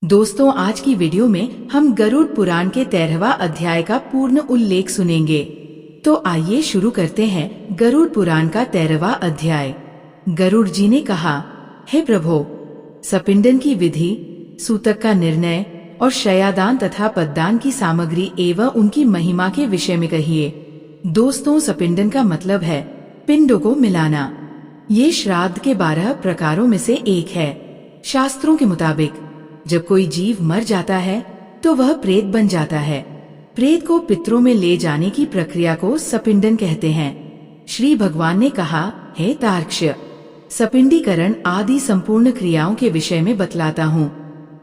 दोस्तों, आज की वीडियो में हम गरुड़ पुराण के 13वां अध्याय का पूर्ण उल्लेख सुनेंगे। तो आइए शुरू करते हैं गरुड़ पुराण का 13वां अध्याय। गरुड़ जी ने कहा, हे प्रभो, सपिंडन की विधि, सूतक का निर्णय और शयादान तथा पददान की सामग्री एवं उनकी महिमा के विषय में कहिए। दोस्तों, सपिंडन का मतलब है पिंडों को मिलाना। ये श्राद्ध के 12 प्रकारों में से एक है। शास्त्रों के मुताबिक जब कोई जीव मर जाता है तो वह प्रेत बन जाता है। प्रेत को पितरों में ले जाने की प्रक्रिया को सपिंडन कहते हैं। श्री भगवान ने कहा, हे तार्क्ष्य, सपिंडीकरण आदि संपूर्ण क्रियाओं के विषय में बतलाता हूँ,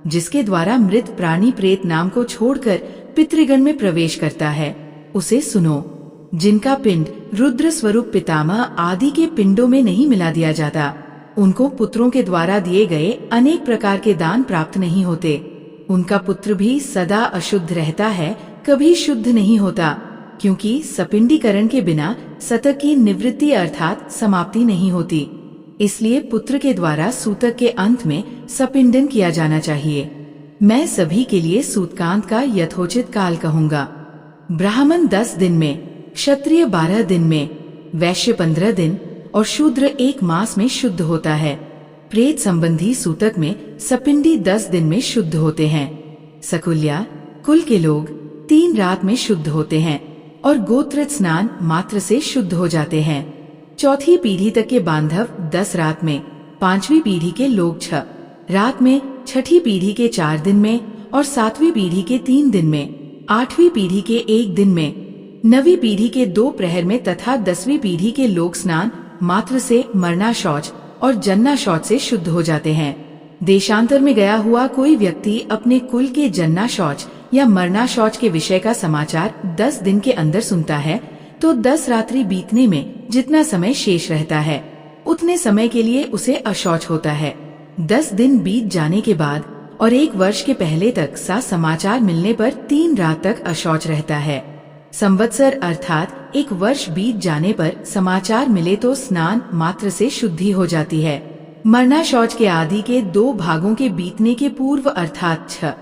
जिसके द्वारा मृत प्राणी प्रेत नाम को छोड़कर पितृगण में प्रवेश करता है, उसे सुनो। जिनका पिंड रुद्र स्वरूप पितामह आदि के पिंडों में नहीं मिला दिया जाता, उनको पुत्रों के द्वारा दिए गए अनेक प्रकार के दान प्राप्त नहीं होते। उनका पुत्र भी सदा अशुद्ध रहता है, कभी शुद्ध नहीं होता, क्योंकि सपिंडीकरण के बिना सतक की निवृत्ति अर्थात समाप्ति नहीं होती। इसलिए पुत्र के द्वारा सूतक के अंत में सपिंडन किया जाना चाहिए। मैं सभी के लिए सूतकांत का यथोचित काल कहूँगा। ब्राह्मण 10 दिन में, क्षत्रिय 12 दिन में, वैश्य 15 दिन और शूद्र 1 मास में शुद्ध होता है। प्रेत संबंधी सूतक में सपिंडी 10 दिन में शुद्ध होते हैं। सकुल्या कुल के लोग 3 रात में शुद्ध होते हैं और गोत्र स्नान मात्र से शुद्ध हो जाते हैं। चौथी पीढ़ी तक के बांधव 10 रात में, 5वीं पीढ़ी के लोग 6 रात में, 6ठी पीढ़ी के 4 दिन में और 7वीं पीढ़ी के 3 दिन में, 8वीं पीढ़ी के 1 दिन में, 9वीं पीढ़ी के 2 प्रहर में तथा 10वीं पीढ़ी के लोग स्नान मात्र से, मरना शौच और जन्ना शौच से शुद्ध हो जाते हैं। देशांतर में गया हुआ कोई व्यक्ति अपने कुल के जन्ना शौच या मरना शौच के विषय का समाचार 10 दिन के अंदर सुनता है, तो 10 रात्रि बीतने में जितना समय शेष रहता है, उतने समय के लिए उसे अशौच होता है। 10 दिन बीत जाने के बाद और 1 वर्ष के पहले तक सा समाचार मिलने पर 3 रात तक अशौच रहता है। संवत्सर अर्थात 1 वर्ष बीत जाने पर समाचार मिले तो स्नान मात्र से शुद्धि हो जाती है। मरना शौच के आदि के 2 भागों के बीतने के पूर्व अर्थात 6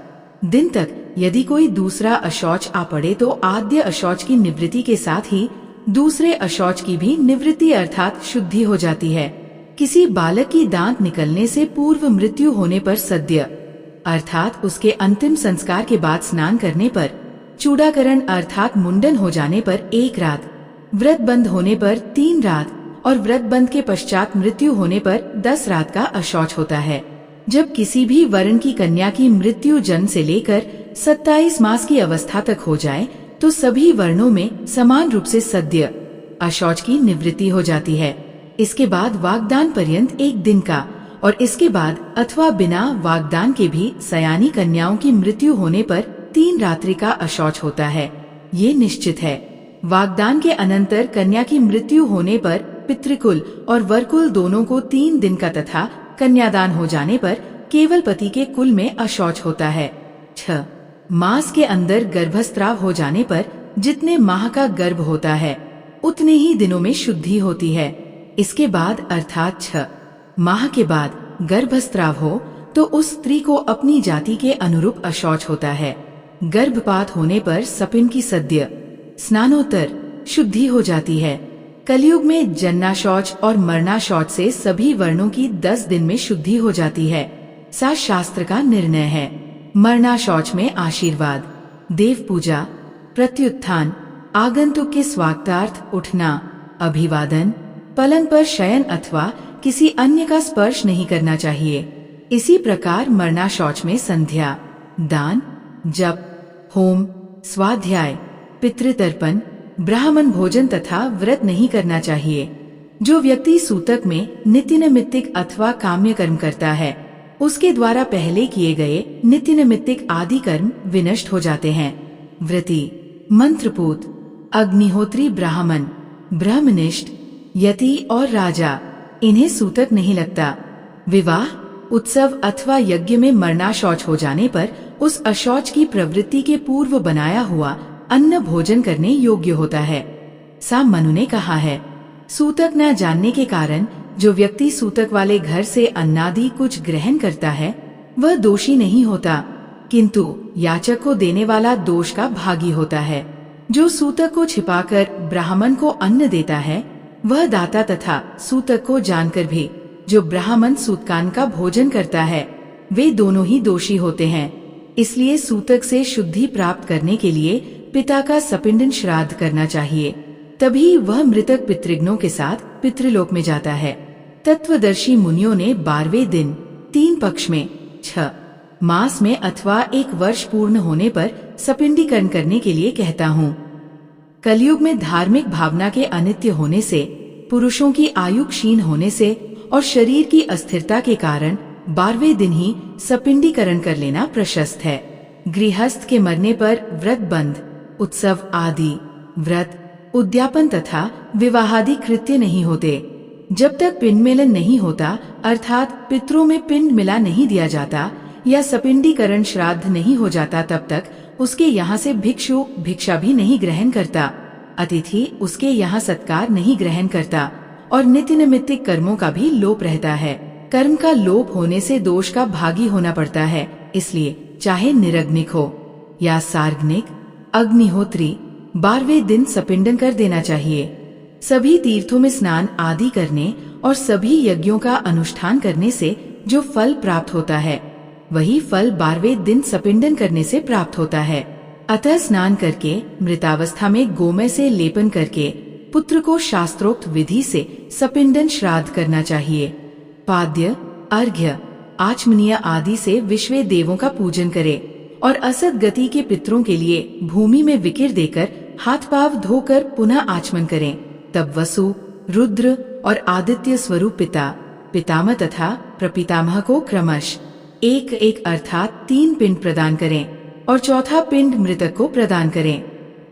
दिन तक यदि कोई दूसरा अशौच आ पड़े तो आद्य अशौच की निवृत्ति के साथ ही दूसरे अशौच की भी निवृत्ति अर्थात शुद्धि हो जाती है। किसी बालक की दांत निकलने से पूर्व मृत्यु होने पर सद्य अर्थात उसके अंतिम संस्कार के बाद स्नान करने पर, चूड़ाकरण अर्थात मुंडन हो जाने पर 1 रात, व्रत बंद होने पर 3 रात और व्रत बंद के पश्चात मृत्यु होने पर 10 रात का अशौच होता है। जब किसी भी वर्ण की कन्या की मृत्यु जन्म से लेकर 27 मास की अवस्था तक हो जाए तो सभी वर्णों में समान रूप से सद्य अशौच की निवृत्ति हो जाती है। इसके बाद वागदान पर्यंत 1 दिन का और इसके बाद अथवा बिना वागदान के भी सयानी कन्याओं की मृत्यु होने पर 3 रात्रि का अशौच होता है। ये निश्चित है। वागदान के अनंतर कन्या की मृत्यु होने पर पितृकुल और वरकुल दोनों को 3 दिन का तथा कन्यादान हो जाने पर केवल पति के कुल में अशौच होता है। 6 मास के अंदर गर्भस्राव हो जाने पर जितने माह का गर्भ होता है उतने ही दिनों में शुद्धि होती है। इसके बाद अर्थात 6 माह के बाद गर्भस्राव हो तो उस स्त्री को अपनी जाति के अनुरूप अशौच होता है। गर्भपात होने पर सपिन की सद्य स्नानोत्तर शुद्धि हो जाती है। कलयुग में जन्ना शौच और मरना शौच से सभी वर्णों की 10 दिन में शुद्धि हो जाती है। सा शास्त्र का निर्णय है। मरना शौच में आशीर्वाद, देव पूजा, प्रत्युत्थान, आगंतुक के स्वागतार्थ उठना, अभिवादन, पलंग पर शयन अथवा किसी अन्य का स्पर्श नहीं करना चाहिए। इसी प्रकार मरना शौच में संध्या, दान, जप, होम, स्वाध्याय, पितृतर्पण, ब्राह्मण भोजन तथा व्रत नहीं करना चाहिए। जो व्यक्ति सूतक में नित्यनैमित्तिक अथवा काम्य कर्म करता है, उसके द्वारा पहले किए गए नित्यनैमित्तिक आदि कर्म विनष्ट हो जाते हैं। व्रती, मंत्रपूत, अग्निहोत्री ब्राह्मण, ब्रह्मनिष्ठ, यति और राजा, इन्हें सूतक नहीं लगता। विवाह, उत्सव अथवा यज्ञ में मरना शौच हो जाने पर उस अशौच की प्रवृत्ति के पूर्व बनाया हुआ अन्न भोजन करने योग्य होता है। सा मनु ने कहा है, सूतक न जानने के कारण जो व्यक्ति सूतक वाले घर से अन्नादि कुछ ग्रहण करता है वह दोषी नहीं होता, किंतु याचक को देने वाला दोष का भागी होता है। जो सूतक को छिपाकर ब्राह्मण को अन्न देता है, वह दाता तथा सूतक को जानकर भी जो ब्राह्मण सूतकान का भोजन करता है, वे दोनों ही दोषी होते हैं। इसलिए सूतक से शुद्धि प्राप्त करने के लिए पिता का सपिंडन श्राद्ध करना चाहिए, तभी वह मृतक पितृघ्नों के साथ पितृलोक में जाता है। तत्वदर्शी मुनियों ने 12वें दिन 3 पक्ष में 6 मास में अथवा 1 वर्ष पूर्ण होने पर सपिंडीकरण करने के लिए कहता हूँ। कलयुग में धार्मिक भावना के अनित्य होने से, पुरुषों की आयु क्षीण होने से और शरीर की अस्थिरता के कारण 12वें दिन ही सपिंडीकरण कर लेना प्रशस्त है। गृहस्थ के मरने पर व्रत बंध, उत्सव आदि, व्रत, उद्यापन तथा विवाहादि कृत्य नहीं होते। जब तक पिंड मेलन नहीं होता, अर्थात पितरों में पिंड मिला नहीं दिया जाता या सपिंडीकरण श्राद्ध नहीं हो जाता, तब तक उसके यहाँ से भिक्षु भिक्षा भी नहीं ग्रहण करता, अतिथि उसके यहाँ सत्कार नहीं ग्रहण करता और नित्य नैमित्तिक कर्मों का भी लोप रहता है। कर्म का लोप होने से दोष का भागी होना पड़ता है। इसलिए चाहे निरग्निक हो या सार्वजनिक, अग्निहोत्री 12वें दिन सपिंडन कर देना चाहिए। सभी तीर्थों में स्नान आदि करने और सभी यज्ञों का अनुष्ठान करने से जो फल प्राप्त होता है, वही फल 12वें दिन सपिंडन करने से प्राप्त होता है। अतः स्नान करके मृतावस्था में गोमय से लेपन करके पुत्र को शास्त्रोक्त विधि से सपिंडन श्राद्ध करना चाहिए। पाद्य, अर्घ्य, आचमनीय आदि से विश्व देवों का पूजन करे और असत गति के पितरों के लिए भूमि में विकिर देकर हाथ पांव धोकर पुनः आचमन करें। तब वसु, रुद्र और आदित्य स्वरूप पिता, पितामह तथा प्रपितामह को क्रमश 1-1 अर्थात 3 पिंड प्रदान करें और चौथा पिंड मृतक को प्रदान करें।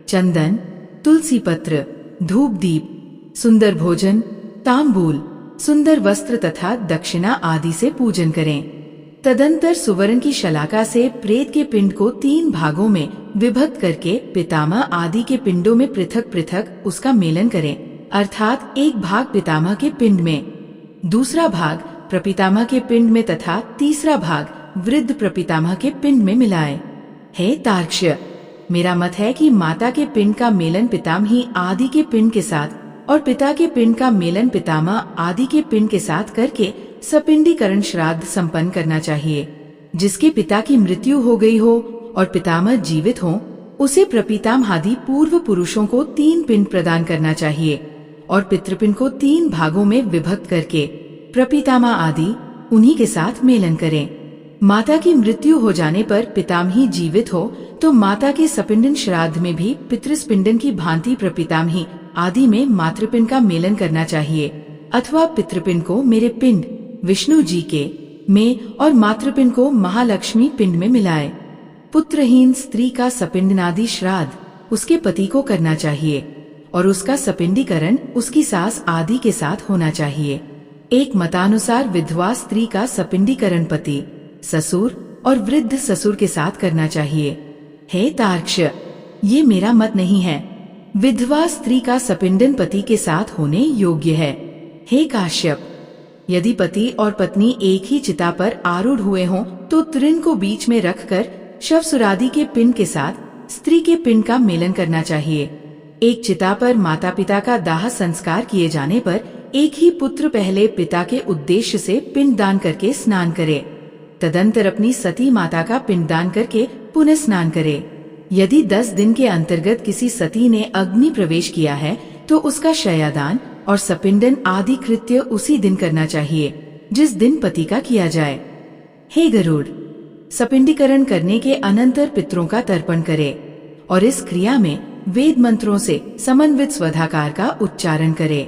चंदन, तुलसी पत्र, धूप दीप, सुंदर भोजन, तांबूल, सुंदर वस्त्र तथा दक्षिणा आदि से पूजन करें। तदंतर सुवर्ण की शलाका से प्रेत के पिंड को 3 भागों में विभक्त करके पितामह आदि के पिंडों में पृथक पृथक उसका मेलन करें, अर्थात एक भाग पितामह के पिंड में, दूसरा भाग प्रपितामह के पिंड में तथा तीसरा भाग वृद्ध प्रपितामह के पिंड में मिलाएं। हे तार्क्ष्य, मेरा मत है कि माता के पिंड का मेलन पितामही आदि के पिंड के साथ और पिता के पिंड का मेलन पितामह आदि के पिंड के साथ करके सपिंडीकरण श्राद्ध संपन्न करना चाहिए। जिसके पिता की मृत्यु हो गई हो और पितामह जीवित हो, उसे प्रपितामहादि पूर्व पुरुषों को 3 पिंड प्रदान करना चाहिए और पितृपिंड को 3 भागों में विभक्त करके प्रपितामह आदि उन्हीं के साथ मेलन करें। माता की मृत्यु हो जाने पर पितामही जीवित हो तो माता के सपिंडन श्राद्ध में भी पितृस्पिंडन की भांति प्रपितामही आदि में मातृपिंड का मेलन करना चाहिए, अथवा पितृपिंड को मेरे पिंड विष्णु जी के में और मातृपिंड को महालक्ष्मी पिंड में मिलाए। पुत्रहीन स्त्री का सपिंडनादि श्राद्ध उसके पति को करना चाहिए और उसका सपिंडीकरण उसकी सास आदि के साथ होना चाहिए। एक मतानुसार विधवा स्त्री का सपिंडीकरण पति, ससुर और वृद्ध ससुर के साथ करना चाहिए। हे तार्क्ष्य, ये मेरा मत नहीं है। विधवा स्त्री का सपिंडन पति के साथ होने योग्य है। हे काश्यप, यदि पति और पत्नी एक ही चिता पर आरूढ़ हुए हों तो तृण को बीच में रखकर शवसुरादि के पिंड के साथ स्त्री के पिंड का मेलन करना चाहिए। एक चिता पर माता पिता का दाह संस्कार किए जाने पर एक ही पुत्र पहले पिता के उद्देश्य से पिंड दान करके स्नान करे, तदंतर अपनी सती माता का पिंड दान करके पुनः स्नान करे। यदि 10 दिन के अंतर्गत किसी सती ने अग्नि प्रवेश किया है तो उसका शयादान और सपिंडन आदि कृत्य उसी दिन करना चाहिए जिस दिन पति का किया जाए। हे गरुड़, सपिंडीकरण करने के अनंतर पितरों का तर्पण करे और इस क्रिया में वेद मंत्रों से समन्वित स्वधाकार का उच्चारण करे।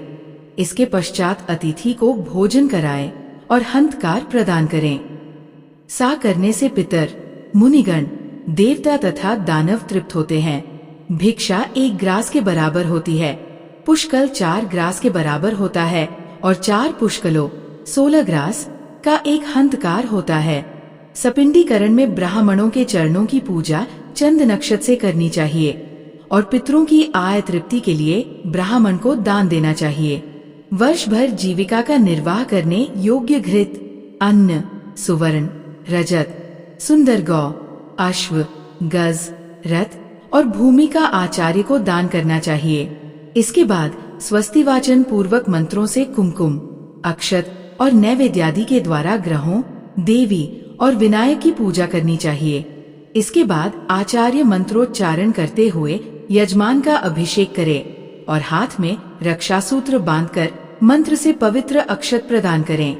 इसके पश्चात अतिथि को भोजन कराएं और हंतकार प्रदान करें। सा करने से पितर, मुनिगण, देवता तथा दानव तृप्त होते हैं। भिक्षा 1 ग्रास के बराबर होती है, पुष्कल 4 ग्रास के बराबर होता है और 4 पुष्कलों 16 ग्रास का एक हंतकार होता है। सपिंडीकरण में ब्राह्मणों के चरणों की पूजा चंद नक्षत्र से करनी चाहिए और पितरों की आय तृप्ति के लिए ब्राह्मण को दान देना चाहिए। वर्ष भर जीविका का निर्वाह करने योग्य घृत, अन्न, सुवर्ण, रजत, सुंदर गौ, अश्व, गज, रथ और भूमि का आचार्य को दान करना चाहिए। इसके बाद स्वस्तिवाचन पूर्वक मंत्रों से कुमकुम, अक्षत और नैवेद्यादि के द्वारा ग्रहों, देवी और विनायक की पूजा करनी चाहिए। इसके बाद आचार्य मंत्रोच्चारण करते हुए यजमान का अभिषेक करे और हाथ में रक्षासूत्र बांधकर मंत्र से पवित्र अक्षत प्रदान करें।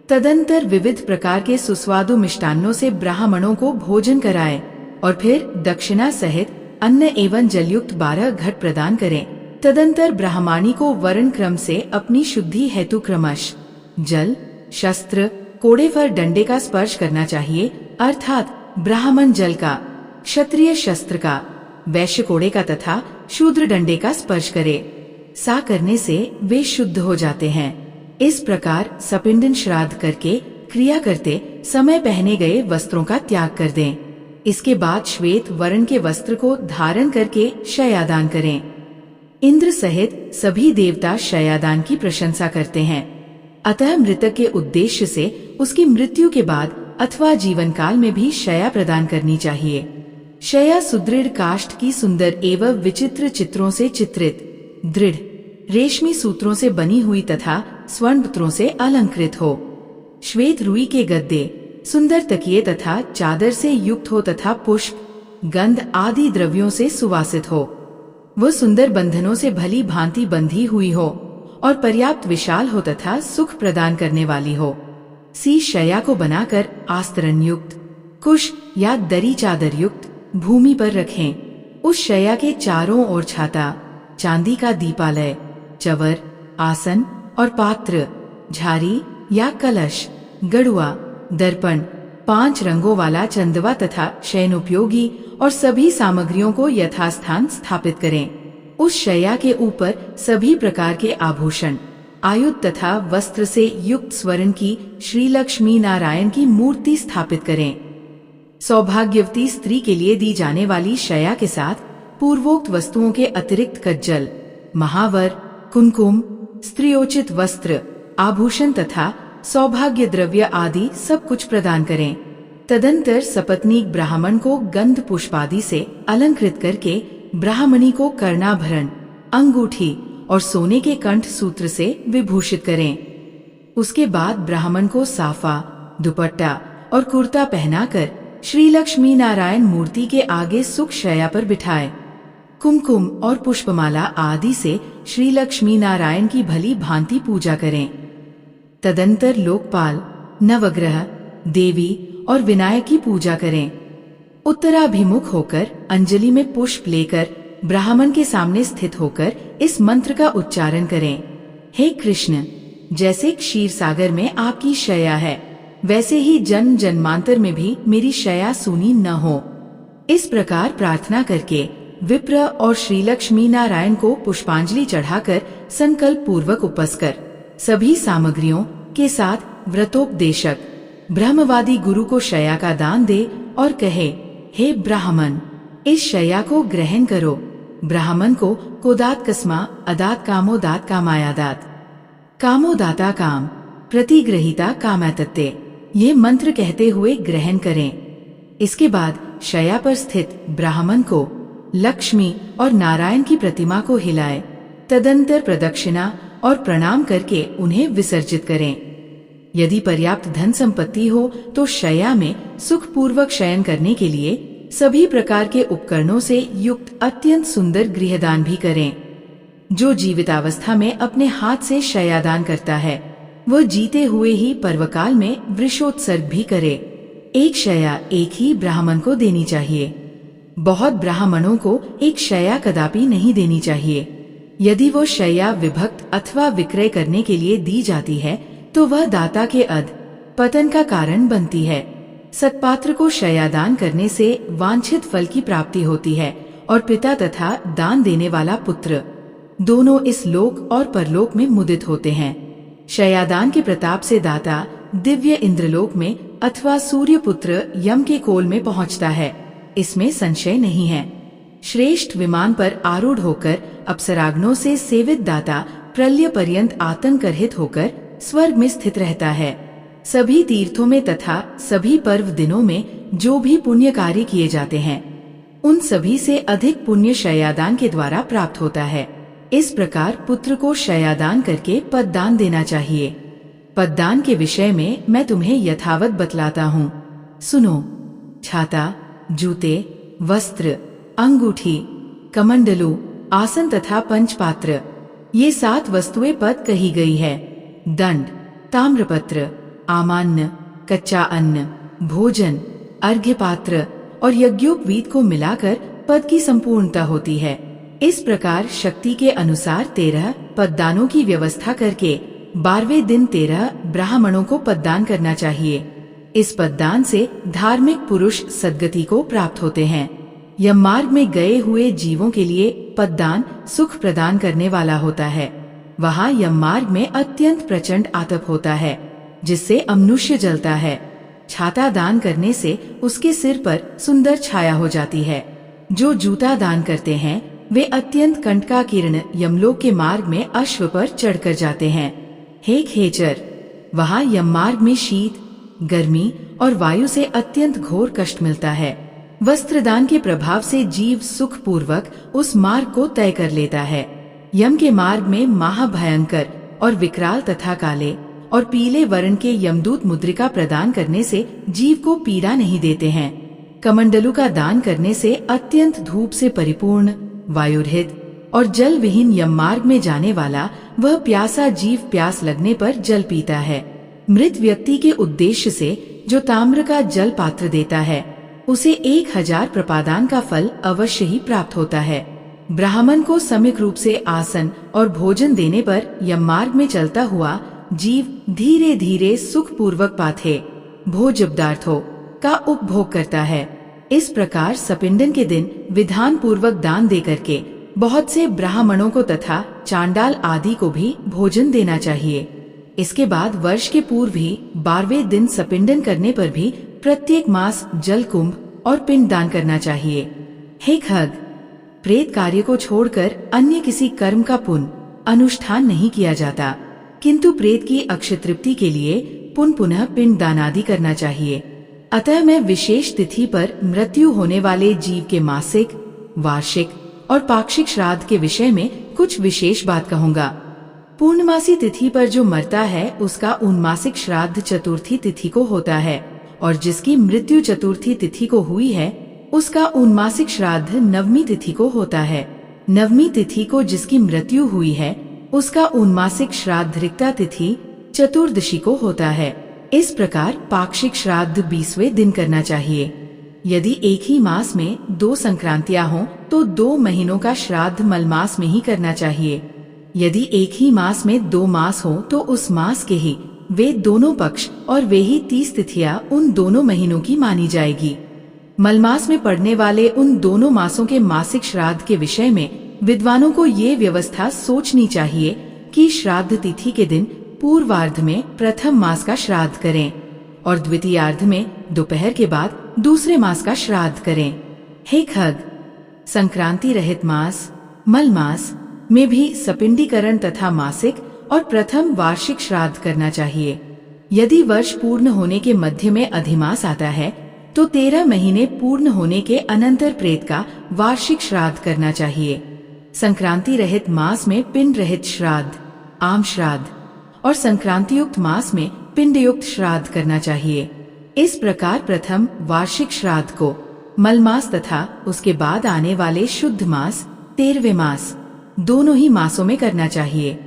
तदंतर विविध प्रकार के सुस्वादु मिष्टान्नों से ब्राह्मणों को भोजन कराएं और फिर दक्षिणा सहित अन्न एवं जलयुक्त 12 घट प्रदान करें। तदंतर ब्राह्मणी को वर्ण क्रम से अपनी शुद्धि हेतु क्रमश जल, शस्त्र, कोड़े पर डंडे का स्पर्श करना चाहिए, अर्थात ब्राह्मण जल का, क्षत्रिय शस्त्र का, वैश्य कोड़े का तथा शूद्र डंडे का स्पर्श करे। सा करने से वे शुद्ध हो जाते हैं। इस प्रकार सपिंडन श्राद्ध करके क्रिया करते समय पहने गए वस्त्रों का त्याग कर दें। इसके बाद श्वेत वर्ण के वस्त्र को धारण करके शयादान करें। इंद्र सहित सभी देवता शयादान की प्रशंसा करते हैं। अतः मृतक के उद्देश्य से उसकी मृत्यु के बाद अथवा जीवन काल में भी शया प्रदान करनी चाहिए। शया सुदृढ़ काष्ठ की सुंदर एवं विचित्र चित्रों से चित्रित, दृढ़ रेशमी सूत्रों से बनी हुई तथा स्वर्णपत्रों से अलंकृत हो। श्वेत रुई के गद्दे, सुंदर तकिए तथा चादर से युक्त हो तथा पुष्प, गंध आदि द्रव्यों से सुवासित हो। वह सुंदर बंधनों से भली भांति बंधी हुई हो और पर्याप्त विशाल हो तथा सुख प्रदान करने वाली हो। सी शया को बनाकर आस्तरण युक्त, कुश या दरी चादर युक्त भूमि पर रखें। उस शया के चारों ओर छाता, चांदी का दीपालय, चवर, आसन और पात्र, झारी या कलश, गड़ुआ, दर्पण, 5 रंगों वाला चंदवा तथा शयन उपयोगी और सभी सामग्रियों को यथास्थान स्थापित करें। उस शैया के ऊपर सभी प्रकार के आभूषण, आयुध तथा वस्त्र से युक्त स्वर्ण की श्री लक्ष्मी नारायण की मूर्ति स्थापित करें। सौभाग्यवती स्त्री के लिए दी जाने वाली शया के साथ पूर्वोक्त वस्तुओं के अतिरिक्त कज्जल, महावर, कुमकुम, स्त्रियोचित वस्त्र, आभूषण तथा सौभाग्य द्रव्य आदि सब कुछ प्रदान करें। तदंतर सपत्नीक ब्राह्मण को गंध पुष्पादि से अलंकृत करके ब्राह्मणी को कर्णाभरण, अंगूठी और सोने के कंठ सूत्र से विभूषित करें। उसके बाद ब्राह्मण को साफा, दुपट्टा और कुर्ता पहनाकर श्री लक्ष्मी नारायण मूर्ति के आगे सुख शैया पर बिठाए। कुमकुम और पुष्पमाला आदि से श्री लक्ष्मी नारायण की भली भांति पूजा करें। तदंतर लोकपाल, नवग्रह, देवी और विनायक की पूजा करें। उत्तराभिमुख होकर अंजलि में पुष्प लेकर ब्राह्मण के सामने स्थित होकर इस मंत्र का उच्चारण करें। हे कृष्ण, जैसे क्षीर सागर में आपकी शया है, वैसे ही जन्म जन्मांतर में भी मेरी शया सूनी न हो। इस प्रकार प्रार्थना करके विप्र और श्री लक्ष्मी नारायण को पुष्पांजलि चढ़ाकर संकल्प पूर्वक उपस्कर सभी सामग्रियों के साथ व्रतोपदेशक ब्रह्मवादी गुरु को शया का दान दे और कहे, हे ब्राह्मण, इस शया को ग्रहण करो। ब्राह्मण को कोदात कस्मा अदात कामोदात कामायादात, कामोदाता काम, प्रतिग्रहिता कामातत्ते, ये मंत्र कहते हुए ग्रहण करें। इसके बाद शया पर स्थित ब्राह्मण को लक्ष्मी और नारायण की प्रतिमा को हिलाए। तदंतर प्रदक्षिणा और प्रणाम करके उन्हें विसर्जित करें। यदि पर्याप्त धन संपत्ति हो तो शया में सुखपूर्वक शयन करने के लिए सभी प्रकार के उपकरणों से युक्त अत्यंत सुंदर गृहदान भी करें। जो जीवितावस्था में अपने हाथ से शयादान करता है वह जीते हुए ही पर्वकाल में वृषोत्सर्ग भी करे। एक शया एक ही ब्राह्मण को देनी चाहिए। बहुत ब्राह्मणों को एक शया कदापि नहीं देनी चाहिए। यदि वो शया विभक्त अथवा विक्रय करने के लिए दी जाती है तो वह दाता के अध पतन का कारण बनती है। सत्पात्र को शयादान करने से वांछित फल की प्राप्ति होती है और पिता तथा दान देने वाला पुत्र दोनों इस लोक और परलोक में मुदित होते हैं। शयादान के प्रताप से दाता दिव्य इंद्रलोक में अथवा सूर्यपुत्र यम के कोल में पहुंचता है, इसमें संशय नहीं है। श्रेष्ठ विमान पर आरूढ़ होकर अप्सरागणों से सेवित दाता प्रलय पर्यंत आतंक रहित होकर स्वर्ग में स्थित रहता है। सभी तीर्थों में तथा सभी पर्व दिनों में जो भी पुण्य कार्य किए जाते हैं उन सभी से अधिक पुण्य शयादान के द्वारा प्राप्त होता है। इस प्रकार पुत्र को शयादान करके पददान देना चाहिए। पददान के विषय में मैं तुम्हें यथावत बतलाता हूँ, सुनो। छाता, जूते, वस्त्र, अंगूठी, कमंडलू, आसन तथा पंचपात्र, ये 7 वस्तुएं पद कही गई है। दंड, ताम्रपत्र, आमान्य, कच्चा अन्न, भोजन, अर्घ्य पात्र और यज्ञोपवीत को मिलाकर पद की संपूर्णता होती है। इस प्रकार शक्ति के अनुसार 13 पददानों की व्यवस्था करके 12वें दिन 13 ब्राह्मणों को पददान करना चाहिए। इस पददान से धार्मिक पुरुष सद्गति को प्राप्त होते हैं। यम मार्ग में गए हुए जीवों के लिए पददान सुख प्रदान करने वाला होता है। वहाँ यम मार्ग में अत्यंत प्रचंड आतप होता है जिससे अमनुष्य जलता है। छाता दान करने से उसके सिर पर सुंदर छाया हो जाती है। जो जूता दान करते हैं वे अत्यंत कंटकाकीर्ण यमलोक के मार्ग में अश्व पर चढ़कर जाते हैं। हे खेचर, वहाँ यम मार्ग में शीत, गर्मी और वायु से अत्यंत घोर कष्ट मिलता है। वस्त्रदान के प्रभाव से जीव सुख पूर्वक उस मार्ग को तय कर लेता है। यम के मार्ग में महाभयंकर और विकराल तथा काले और पीले वर्ण के यमदूत मुद्रिका प्रदान करने से जीव को पीड़ा नहीं देते हैं। कमंडलू का दान करने से अत्यंत धूप से परिपूर्ण, वायुरहित और जल विहीन यम मार्ग में जाने वाला वह प्यासा जीव प्यास लगने पर जल पीता है। मृत व्यक्ति के उद्देश्य से जो ताम्र का जल पात्र देता है उसे 1000 प्रपादान का फल अवश्य ही प्राप्त होता है। ब्राह्मण को सम्यक रूप से आसन और भोजन देने पर यम मार्ग में चलता हुआ जीव धीरे धीरे सुख पूर्वक पाथे भोज्य पदार्थों का उपभोग करता है। इस प्रकार सपिंडन के दिन विधान पूर्वक दान दे करके बहुत से ब्राह्मणों को तथा चांडाल आदि को भी भोजन देना चाहिए। इसके बाद वर्ष के पूर्व ही 12वें दिन सपिंडन करने पर भी प्रत्येक मास जल कुंभ और पिंड दान करना चाहिए। हे खग, प्रेत कार्य को छोड़कर अन्य किसी कर्म का पुण्य अनुष्ठान नहीं किया जाता, किंतु प्रेत की अक्षय तृप्ति के लिए पुनः पिंड दान आदि करना चाहिए। अतः मैं विशेष तिथि पर मृत्यु होने वाले जीव के मासिक, वार्षिक और पाक्षिक श्राद्ध के विषय में कुछ विशेष बात कहूँगा। पूर्णमासी तिथि पर जो मरता है उसका उनमासिक श्राद्ध चतुर्थी तिथि को होता है और जिसकी मृत्यु चतुर्थी तिथि को हुई है उसका उनमासिक श्राद्ध नवमी तिथि को होता है। नवमी तिथि को जिसकी मृत्यु हुई है उसका उनमासिक श्राद्ध रिक्ता तिथि चतुर्दशी को होता है। इस प्रकार पाक्षिक श्राद्ध 20वें दिन करना चाहिए। यदि एक ही मास में 2 संक्रांतियां हों तो 2 महीनों का श्राद्ध मलमास में ही करना चाहिए। यदि एक ही मास में 2 मास हों तो उस मास के ही वे दोनों पक्ष और वे ही 30 तिथियां उन दोनों महीनों की मानी जाएगी। मलमास में पड़ने वाले उन दोनों मासों के मासिक श्राद्ध के विषय में विद्वानों को ये व्यवस्था सोचनी चाहिए कि श्राद्ध तिथि के दिन पूर्वार्ध में प्रथम मास का श्राद्ध करें और द्वितीयार्ध में दोपहर के बाद दूसरे मास का श्राद्ध करें। हे खग, संक्रांति रहित मास मल मास में भी सपिंडीकरण तथा मासिक और प्रथम वार्षिक श्राद्ध करना चाहिए। यदि वर्ष पूर्ण होने के मध्य में अधिमास आता है तो 13 महीने पूर्ण होने के अनंतर प्रेत का वार्षिक श्राद्ध करना चाहिए। संक्रांति रहित मास में पिंड रहित श्राद्ध, आम श्राद्ध और संक्रांति युक्त मास में पिंड युक्त श्राद्ध करना चाहिए। इस प्रकार प्रथम वार्षिक श्राद्ध को मल मास तथा उसके बाद आने वाले शुद्ध मास 13वें मास दोनों ही मासों में करना चाहिए।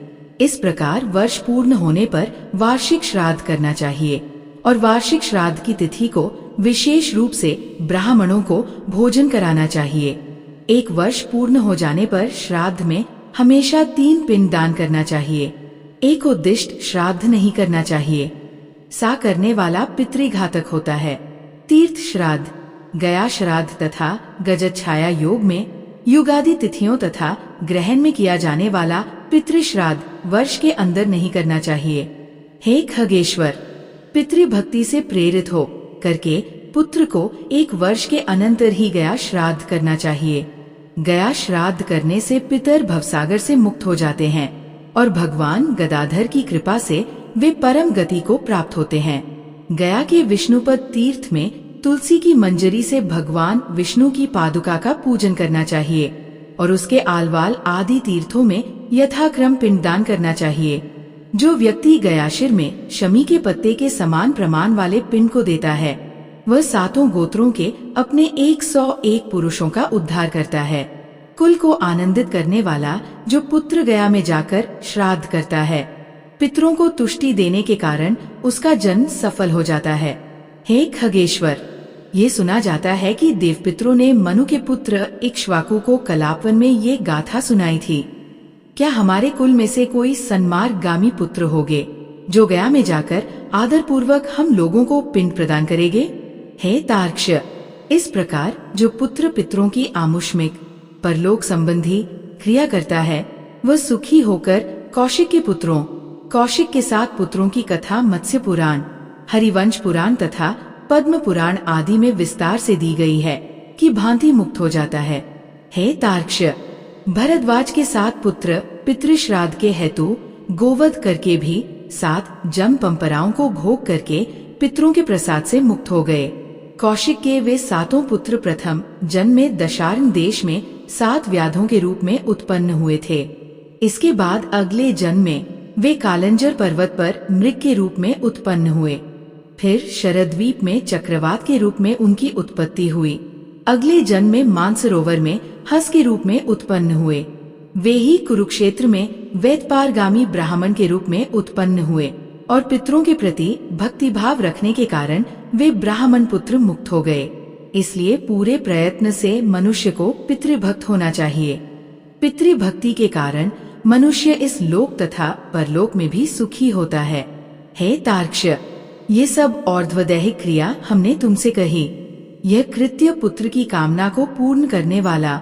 इस प्रकार वर्ष पूर्ण होने पर वार्षिक श्राद्ध करना चाहिए और वार्षिक श्राद्ध की तिथि को विशेष रूप से ब्राह्मणों को भोजन कराना चाहिए। एक वर्ष पूर्ण हो जाने पर श्राद्ध में हमेशा 3 पिंड दान करना चाहिए। एक उद्दिष्ट श्राद्ध नहीं करना चाहिए। सा करने वाला पितृघातक होता है। तीर्थ श्राद्ध, गया श्राद्ध तथा गजत छाया योग में युगादि तिथियों तथा ग्रहण में किया जाने वाला पितृश्राद्ध वर्ष के अंदर नहीं करना चाहिए। हे खगेश्वर, पितृभक्ति से प्रेरित हो करके पुत्र को 1 वर्ष के अनंतर ही गया श्राद्ध करना चाहिए। गया श्राद्ध करने से पितर भवसागर से मुक्त हो जाते हैं और भगवान गदाधर की कृपा से वे परम गति को प्राप्त होते हैं। गया के विष्णुपद तीर्थ में तुलसी की मंजरी से भगवान विष्णु की पादुका का पूजन करना चाहिए और उसके आलवाल आदि तीर्थों में यथाक्रम पिंडदान करना चाहिए। जो व्यक्ति गयाशिर में शमी के पत्ते के समान प्रमाण वाले पिंड को देता है, वह 7 गोत्रों के अपने 101 पुरुषों का उद्धार करता है। कुल को आनंदित करने वाला जो पुत्र गया में जाकर श्राद्ध करता है, पितरों को तुष्टि देने के कारण उसका जन्म सफल हो जाता है। हे खगेश्वर, ये सुना जाता है कि देवपितरों ने मनु के पुत्र इक्ष्वाकु को कलापवन में ये गाथा सुनाई थी। क्या हमारे कुल में से कोई सन्मार्गगामी पुत्र होगे जो गया में जाकर आदर पूर्वक हम लोगों को पिंड प्रदान करेंगे? हे तार्क्ष, इस प्रकार जो पुत्र पितरों की आमुष्मिक परलोक संबंधी क्रिया करता है, वह सुखी होकर कौशिक के पुत्रों, कौशिक के 7 पुत्रों की कथा मत्स्य पुराण, हरिवंश पुराण तथा पद्म पुराण आदि में विस्तार से दी गई है कि भांति मुक्त हो जाता है। हे तार्क्ष, भरद्वाज के 7 पुत्र पितृश्राद्ध के हेतु गोवध करके भी 7 जम पंपराओं को भोग करके पितरों के प्रसाद से मुक्त हो गए। कौशिक के वे 7 पुत्र प्रथम जन्म में दशार्ण देश में 7 व्याधों के रूप में उत्पन्न हुए थे। इसके बाद अगले जन्म में वे कालंजर पर्वत पर मृग के रूप में उत्पन्न हुए। फिर शरद्वीप में चक्रवात के रूप में उनकी उत्पत्ति हुई। अगले जन्म में मानसरोवर में हंस के रूप में उत्पन्न हुए। वे ही कुरुक्षेत्र में वैदपारगामी ब्राह्मण के रूप में उत्पन्न हुए और पितरों के प्रति भक्तिभाव रखने के कारण वे ब्राह्मण पुत्र मुक्त हो गए। इसलिए पूरे प्रयत्न से मनुष्य को पितृभक्त होना चाहिए। पितृभक्ति के कारण मनुष्य इस लोक तथा परलोक में भी सुखी होता है। हे तार्क्ष, ये सब और्ध्वदैहिक क्रिया हमने तुमसे कही। यह कृत्य पुत्र की कामना को पूर्ण करने वाला,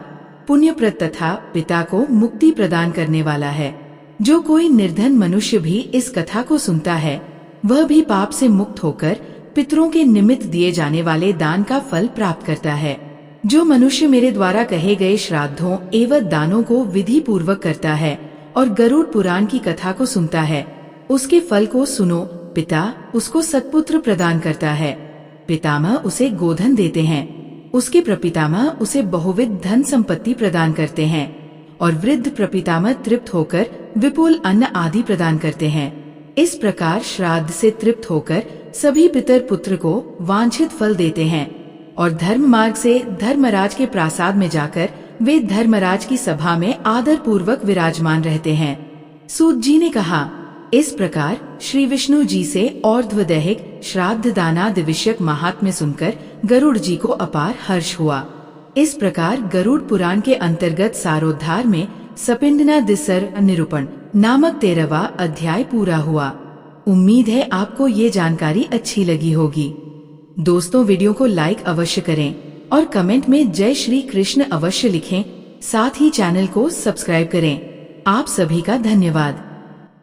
पुण्यप्रद तथा पिता को मुक्ति प्रदान करने वाला है। जो कोई निर्धन मनुष्य भी इस कथा को सुनता है, वह भी पाप से मुक्त होकर पितरों के निमित्त दिए जाने वाले दान का फल प्राप्त करता है। जो मनुष्य मेरे द्वारा कहे गए श्राद्धों एवं दानों को विधि पूर्वक करता है और गरुड़ पुराण की कथा को सुनता है, उसके फल को सुनो। पिता उसको सत्पुत्र प्रदान करता है, पितामह उसे गोधन देते हैं, उसके प्रपितामह उसे बहुविध धन संपत्ति प्रदान करते हैं और वृद्ध प्रपितामह तृप्त होकर विपुल अन्न आदि प्रदान करते हैं। इस प्रकार श्राद्ध से तृप्त होकर सभी पितर पुत्र को वांछित फल देते हैं और धर्म मार्ग से धर्मराज के प्रासाद में जाकर वे धर्मराज की सभा में आदर पूर्वक विराजमान रहते हैं। सूत जी ने कहा, इस प्रकार श्री विष्णु जी से और्ध्वदैहिक श्राद्ध दानादि विषयक महात्म्य सुनकर गरुड़ जी को अपार हर्ष हुआ। इस प्रकार गरुड़ पुराण के अंतर्गत सारोद्धार में सपिंडना दिसर निरूपण नामक 13वां अध्याय पूरा हुआ। उम्मीद है आपको ये जानकारी अच्छी लगी होगी। दोस्तों, वीडियो को लाइक अवश्य करें और कमेंट में जय श्री कृष्ण अवश्य लिखें। साथ ही चैनल को सब्सक्राइब करें। आप सभी का धन्यवाद।